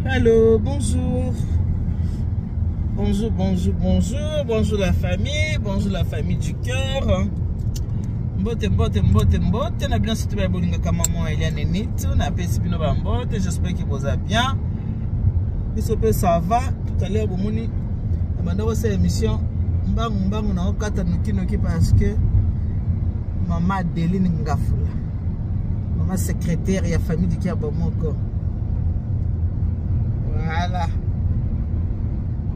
Allô, bonjour. Bonjour la famille du cœur. Mbote, na bien surtout ba bolinga kama maman Eliane Nitu, na pesi bino ba mbote, j'espère que vous allez bien. Biso pe ça va, tout à l'heure bomoni. Abandako cette émission, mbangu na okata noki parce que maman Adeline Ngafula. Maman secrétaire ya famille du cœur bomoko.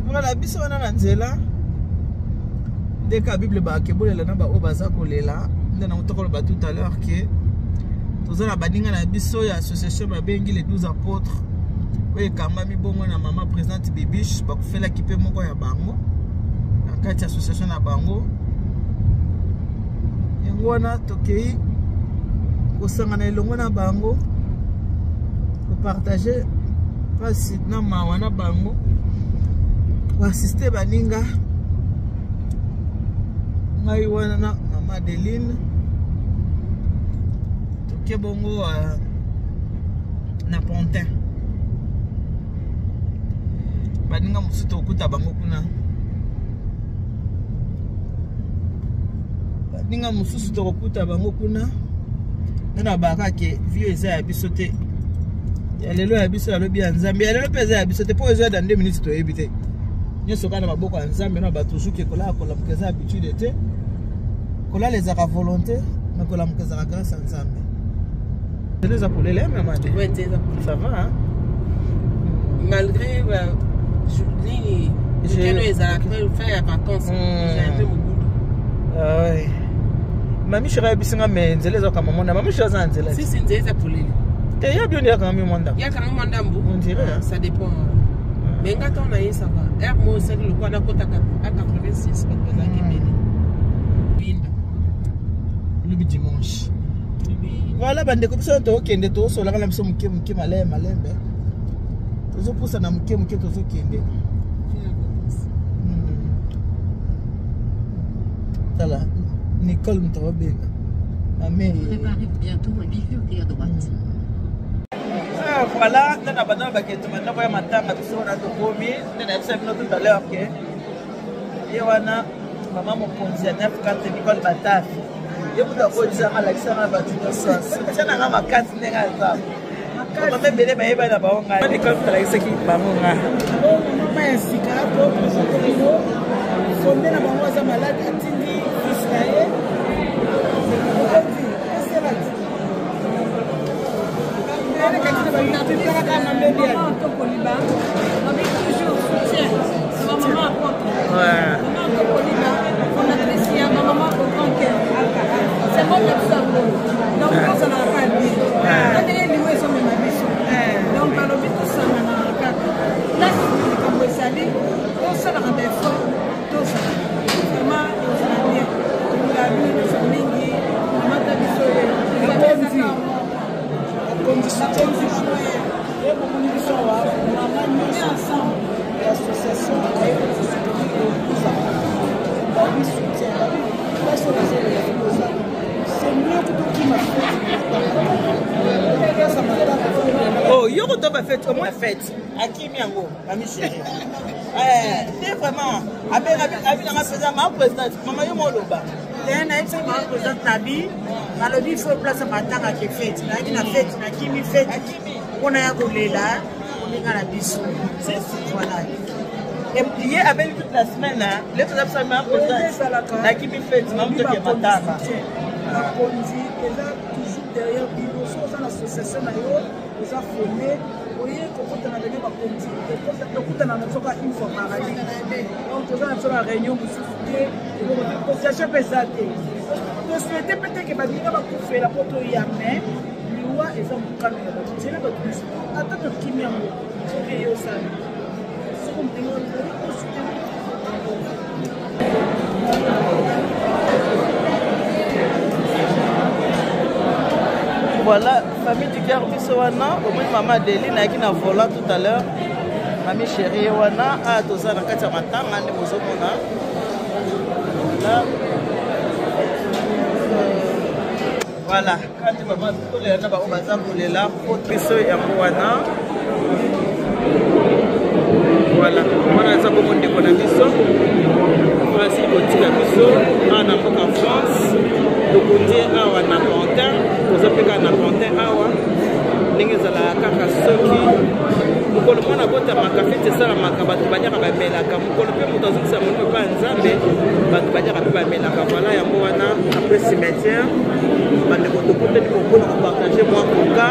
Voilà, biso wana nzela. Dès que la Bible ba kebolela na ba obaza kolela, ndana mutoko ba tout à l'heure que tozala badinga na biso ya association ba bengi les 12 apôtres. Oui, kama mi bongo na maman présidente Bibiche ba kufela kipe moko ya bango. Na kati association na bango. Yango wana tokei ko sanga na elongo na bango. Ko partager pas na mawana bango. Ko assister baninga. Ngai wana na maman Adeline toke bongo na Pontin baninga musu tokuta bango kuna baninga mususu tokuta bango kuna na baka ke vieux eza ya biso te ya lelo ya biso ya lobi ya Nzambe ya lelo peza ya biso te po ezo dans 2 minutes to ebite nyoso kana maboko ya Nzambe na bato juke kola mukeza habitude te kola les à volonté mais kola mukeza grâce à Nzambe. C'est les appelés les maman. Ouais, ça va hein. Malgré je les a fait vacances. J'ai un peu mon goût. Ah ouais. Mami chérie bisinga mais nzela za kama mona mami chérie za nzela. Si c'est nzela pour les. Te ya bien ya kama monda. Ya kama monda mbu. On dirait ça dépend. Mais quand on a eu ça va. Mo c'est le quoi na kota à 86 parce que ça qui est le dimanche. Voilà bande ko biso to kende to so la kana biso muke malembe. Tozo pousa na muke tozo kende. Tala Nicole Mtawabenga. Amé. Préparez bientôt un bifurquer à droite. Voilà, dans la banane baguette, maintenant voyez matanga biso na to komi, na biso bino tout à l'heure que yewana maman mokonzi ya 94 Nicole Batafi. Yebuta ko dizanga lakisanga batino sens. Tena nga makati nenga za. Makati bele bayeba na baonga. Nicole talakisa ki bamonga. Oh mama ya sika to présenter lelo. Fondé na bango za malade atindi Israël. C'est bon le cerveau. Donc ça n'a pas dit. Quand il est loué sur mes mabiches. Donc par le but tout ça maintenant là comme vous savez, tout ça dans des fois tout ça. Vraiment ça va bien. La vie de ce mingi, mata bisoye. Oh, yoko to ba fête, au moins fête. Akimi yango, mami chérie. C'est vraiment avec la présidente, ma présidente, maman yo moloba. Na etse ma président Nabi, malobi faut place matanga ke fête. Na kina fête, na kimi fête. On a kolela, on est à la biso. C'est voilà. Et prier avec toute la semaine là, les gens savent ma présidente. Na kimi fête, maman to ke matanga. La conduit déjà toujours derrière Bibo, so dans l'association na yo, ils ont formé oye kokota na ndenge ba conduit. Kokota na nzoka information. Donc toza na la réunion mususuke, association pesate. To souhaiter peut-être que ba dinga ba kufela poto ya mais liwa eza mukano ya ba. C'est le but. Ata to kimia ngo. Okay yo ça. C'est comme dingo ko soutenir. Voilà, famille du cœur Bissowana, au moins maman Adeline qui n'a volé tout à l'heure. Mamie chérie Wana, a toza na kati ya matanga ne bozomona. Voilà, quand maman tout le na ba obaza kolela, faut biso ya mwana. fête esalamaka bato baliaka bamelaka mokolo mpe moto azokisa molimo epai ya nzambe bato baliaka mpe bamelaka vala yango wana après cimetière bandeko tokutani kokona kopartage mwa koka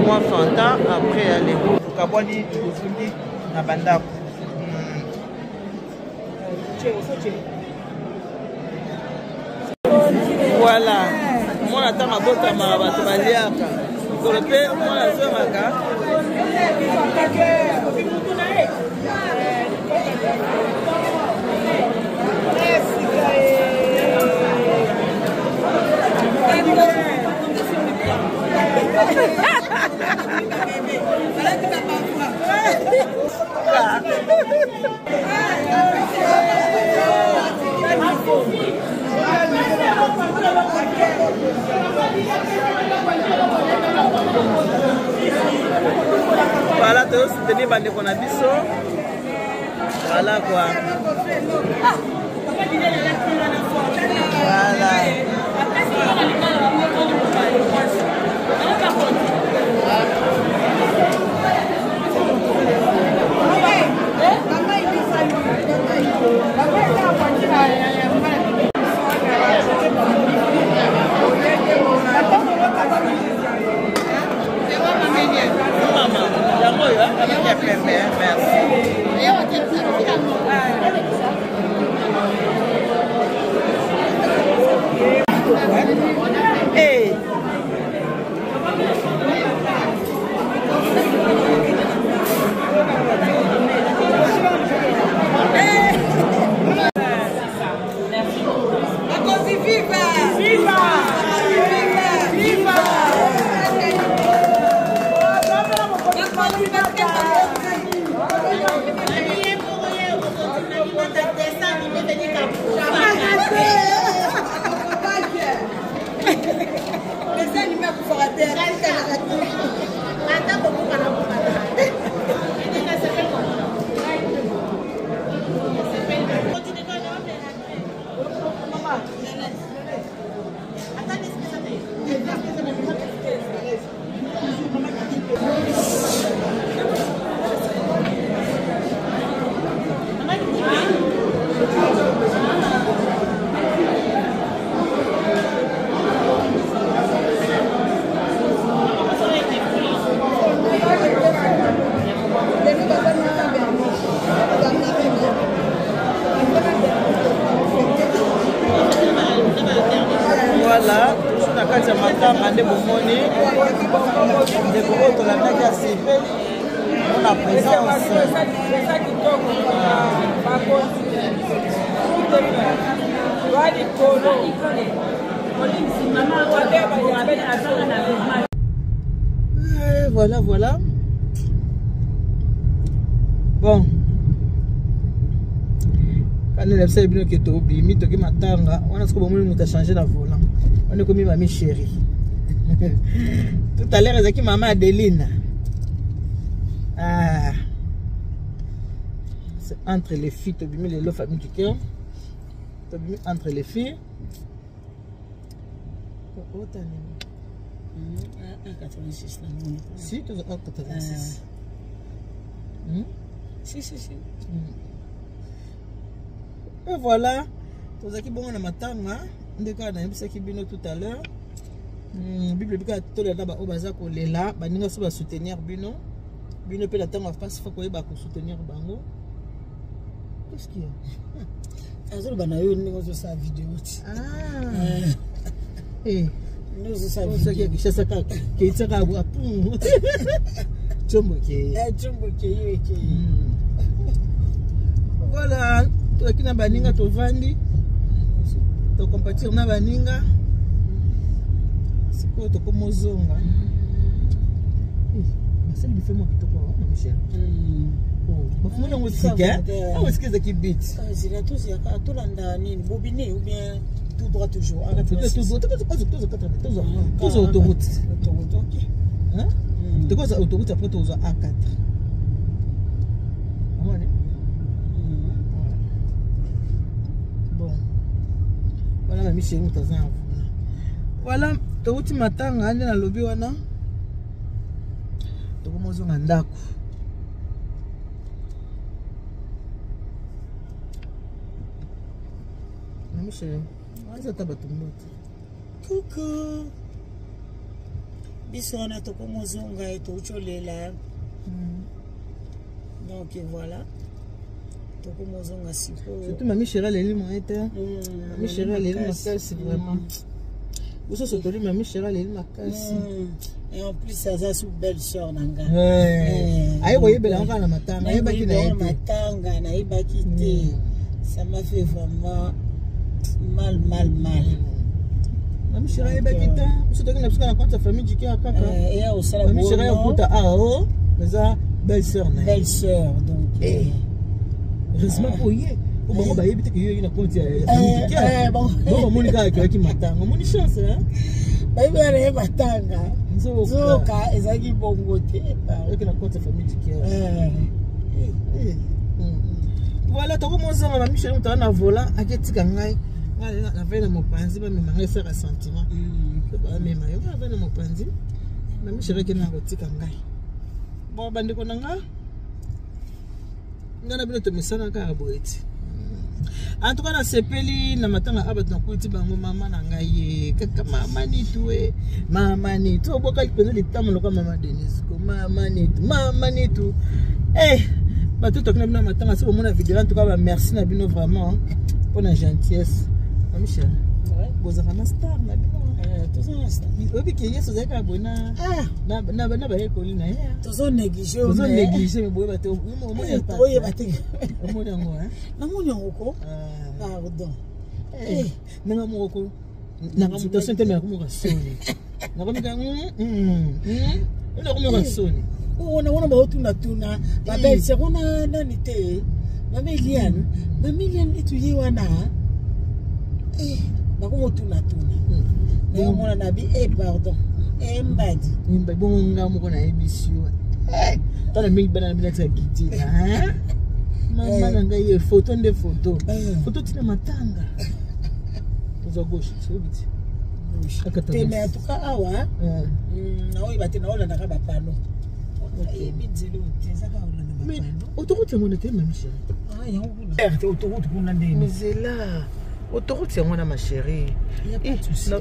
mwa fanta après ale tokabwani kozungi na bandako voilà mwana ntango abotamaka bato baliaka mikolo mpe mwana azwemaka Voilà, tu soutenir bandeko na biso. Voilà quoi. Voilà. Hey. Voilà, toujours na kati ya matanga nde bomoni ndeko oyo tolandaki ya sepeli na présence voilà, voilà. Bon. Quand on a fait bien que tu oublies, mi toki matanga, on a ce que bon nous t'a changé la volant. On est comme mamie chérie. Tout à l'heure, c'est qui maman Adeline. Ah. C'est entre les filles, tu oublies les famille du cœur. Tu oublies entre les filles. Oh, t'as mis. 86 là. Si, tu as 86. Si. Et voilà, tous ceux qui bon na matanga, ndeka na yebisa ki bino tout à l'heure. Bible bika to la ba obaza ko lela, ba ninga so ba soutenir bino. Bino pe la tanga face fa ko yeba ko soutenir bango. Qu'est-ce qu'il y a? Azolo bana yo ninga zo sa vidéo. Nous ça vidéo. C'est ça qui est ça ka bu apu. Chombo ke. Voilà. Toki na baninga tovandi to compatir na baninga siko to komozonga c'est lui fait moi kitoko na Michel bafuna ngosika ah skiza ki beat zira tous ya to landa nini bobine ou bien tout droit toujours tous autoroute OK hein de quoi autoroute après tous A4 voilà ma Michel mutazana voilà touti matanga ande na lobi wana tokomozonga ndako Mami chérie. Aza tabato mbote. Coucou. Biso na toko mozonga et tocholela. Donc voilà. Toko mozonga siko. Surtout Mami chérie elle est moite. Mami chérie elle est makasi vraiment. Vous so toli Mami chérie elle est makasi. Et en plus ça a sous belle sœur nanga. Ayi koyebela ngana matanga, yebaki na yete. Matanga na yebaki te. Ça m'a fait vraiment mal. Mami chérie yebaki te. Vous toki na bisika na compte famille du cœur kaka. Et au sala Mami chérie okuta oh, mais ça belle sœur na. Belle sœur donc. Heureusement pour yé. Bon ba yebite que yo na compte ya famille du cœur. Bon monika ki matanga, moni chance hein. Ba yebela matanga. Zoka ezaki bongo te. Ok na compte famille du cœur. Voilà, tu commences à Mami chérie, tu as un volant, à qui tu gagnes. La veille de mon panzi, mais me faire un sentiment. Mais ma yo, la veille de mon panzi, Mami chérie qui n'a pas de gagner. Bon, bande konanga. Ngana bino to misana ka aboeti. En tout cas, na sepeli na matanga abat na kuti bango mama na ngai kaka mama ni tuwe. Mama ni tu boka kipendo litamu loka mama Denise ko mama ni tu. Bah tout le monde m'attend à ce moment la vidéo en tout cas merci na bino vraiment pour la gentillesse. Mami chérie. Ouais. Vous avez un star na bino. Tout ça star. Obi ki yeso zaka bona. Na ba yekoli na ya. Tout négliger. Tout négliger mais boye ba te mo pas. Boye ba te. Mo ngo hein. Na mo ngo. Pardon. Nanga mo ko. Nanga mutation tellement ko mo ka soni. Na ko mi ka na ko mo ka soni. Wana ba tuna ba belle c'est ona nani te Mami Eliane etuye wana ba ko tuna na mona na bi pardon mbadi bonga mo ko na ebisio tala mingi bana na bilaka giti hein mama na ngai photo tina matanga za gauche c'est biti te mais en tout cas awa na oyi batena ola na ka ba pano. Mais autoroute mon était Mami chérie. Autoroute pour nandé. Mais c'est là. Autoroute c'est moi ma chérie.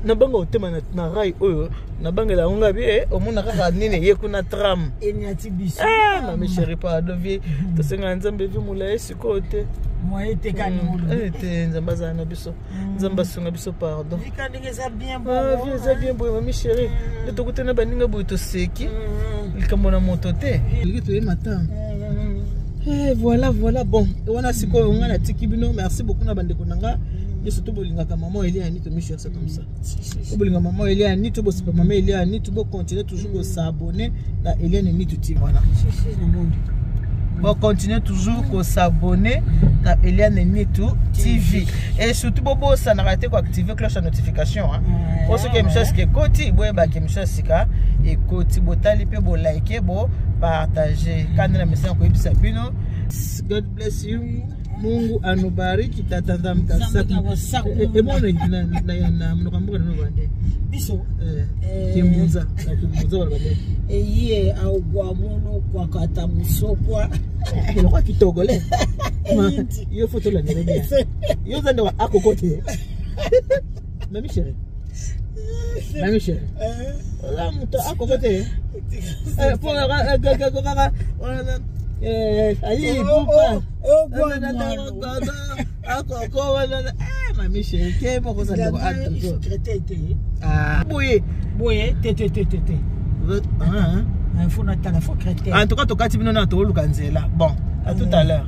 Na banga otema na rail oyo na banga la onga bi o mona ka nini ye kuna tram. Enyati biso. Mami chérie pardon vie. To senga nzambe vi mula esikote. Moi était kanimolo. Était nzamba za na biso. Nzamba sunga biso pardon. Vikandinga ça bien bon. Ça bien bon Mami chérie. De to kutena baninga buto seki. Likamona moto te. Liki matin. Voilà bon. Wana siko on a tiki bino. Merci beaucoup na bande konanga. Et surtout bolinga ka maman Eliane to michel c'est comme ça. Bolinga maman Eliane to bo super maman Eliane to bo continuer toujours à s'abonner na Eliane ni tout voilà. Bon continuer toujours à s'abonner na Eliane Nitu TV et surtout bobo ça n'a raté quoi activer cloche de notification hein. Pour ceux qui aiment chose que koti boye ba qui aiment chose sika et koti botali pe bo liker bo partager quand na message ko ibisa bino. God bless you. Mungu anubariki tatanda mkasaki. Ebona na mnokambuka no bande. Biso kimbuza wala bande. Eye augwa mono kwa kata musokwa. Lokwa kitogole. Yo photo la nere. Yo zande wa akokote. Mami chérie. Ola muto akokote. Pour gaga ayi pupa. Mami chérie, qu'est-ce que ça doit boye tete. En tout cas, tu as dit que tu as bon, à tout à l'heure.